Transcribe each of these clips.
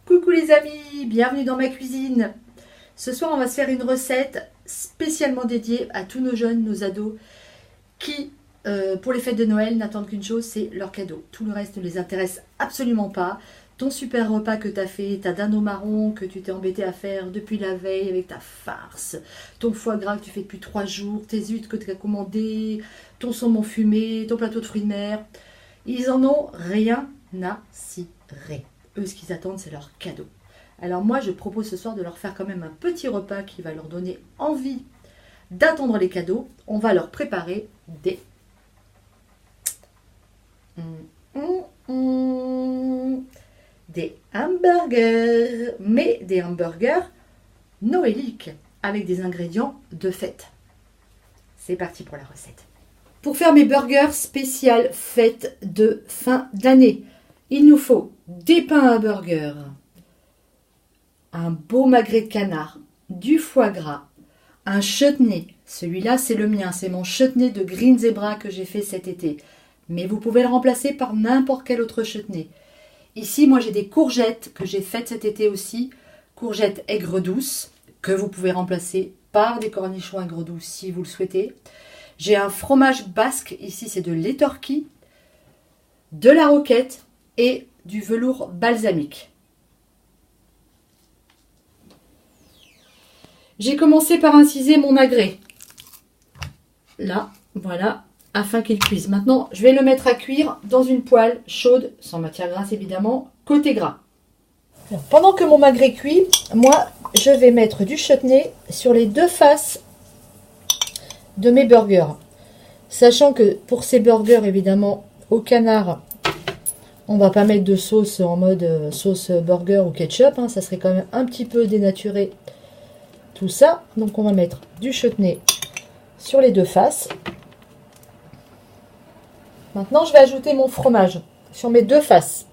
Coucou les amis, bienvenue dans ma cuisine. Ce soir on va se faire une recette spécialement dédiée à tous nos jeunes, nos ados qui pour les fêtes de Noël n'attendent qu'une chose, c'est leur cadeau. Tout le reste ne les intéresse absolument pas. Ton super repas que tu as fait, ta dinde au marron que tu t'es embêté à faire depuis la veille avec ta farce, ton foie gras que tu fais depuis 3 jours, tes huîtres que tu as commandées, ton saumon fumé, ton plateau de fruits de mer, ils en ont rien à cirer. Eux, ce qu'ils attendent, c'est leur cadeau. Alors moi, je propose ce soir de leur faire quand même un petit repas qui va leur donner envie d'attendre les cadeaux. On va leur préparer des hamburgers, mais des hamburgers noéliques avec des ingrédients de fête. C'est parti pour la recette. Pour faire mes burgers spécial fête de fin d'année, il nous faut des pains à burger, un beau magret de canard, du foie gras, un chutney. Celui-là, c'est le mien, c'est mon chutney de Green Zebra que j'ai fait cet été. Mais vous pouvez le remplacer par n'importe quel autre chutney. Ici, moi, j'ai des courgettes que j'ai faites cet été aussi, courgettes aigre douce, que vous pouvez remplacer par des cornichons aigre douce si vous le souhaitez. J'ai un fromage basque, ici c'est de l'étorquis, de la roquette et du velours balsamique. J'ai commencé par inciser mon magret. Là, voilà, afin qu'il cuise. Maintenant, je vais le mettre à cuire dans une poêle chaude, sans matière grasse évidemment, côté gras. Alors, pendant que mon magret cuit, moi, je vais mettre du chutney sur les deux faces de mes burgers. Sachant que pour ces burgers, évidemment, au canard, on va pas mettre de sauce en mode sauce burger ou ketchup. Ça serait quand même un petit peu dénaturé tout ça. Donc on va mettre du chutney sur les deux faces. Maintenant, je vais ajouter mon fromage sur mes deux faces.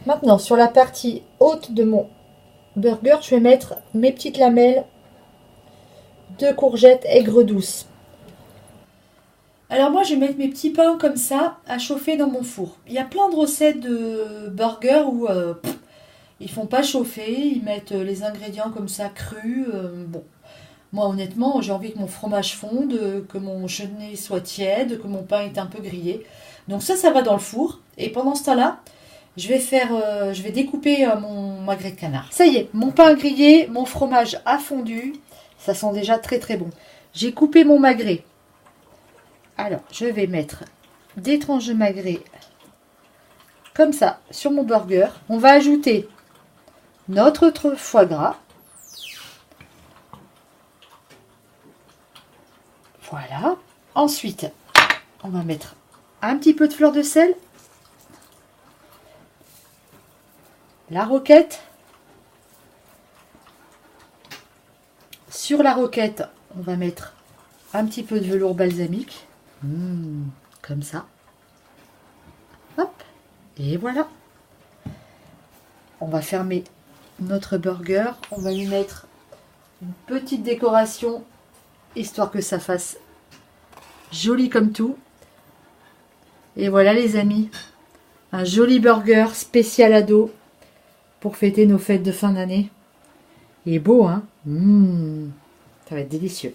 Maintenant, sur la partie haute de mon burger, je vais mettre mes petites lamelles de courgettes aigre douce. Alors moi, je vais mettre mes petits pains comme ça à chauffer dans mon four. Il y a plein de recettes de burgers où ils font pas chauffer, ils mettent les ingrédients comme ça crus. Bon, moi honnêtement, j'ai envie que mon fromage fonde, que mon chutney soit tiède, que mon pain est un peu grillé. Donc ça va dans le four. Et pendant ce temps-là, je vais découper mon magret de canard. Ça y est, mon pain grillé, mon fromage a fondu. Ça sent déjà très très bon. J'ai coupé mon magret. Alors, je vais mettre des tranches de magret comme ça sur mon burger. On va ajouter notre foie gras. Voilà. Ensuite, on va mettre un petit peu de fleur de sel. La roquette. Sur la roquette, on va mettre un petit peu de velours balsamique. Comme ça. Hop. Et voilà. On va fermer notre burger. On va lui mettre une petite décoration, histoire que ça fasse joli comme tout. Et voilà les amis. Un joli burger spécial ado pour fêter nos fêtes de fin d'année. Il est beau, hein? Ça va être délicieux.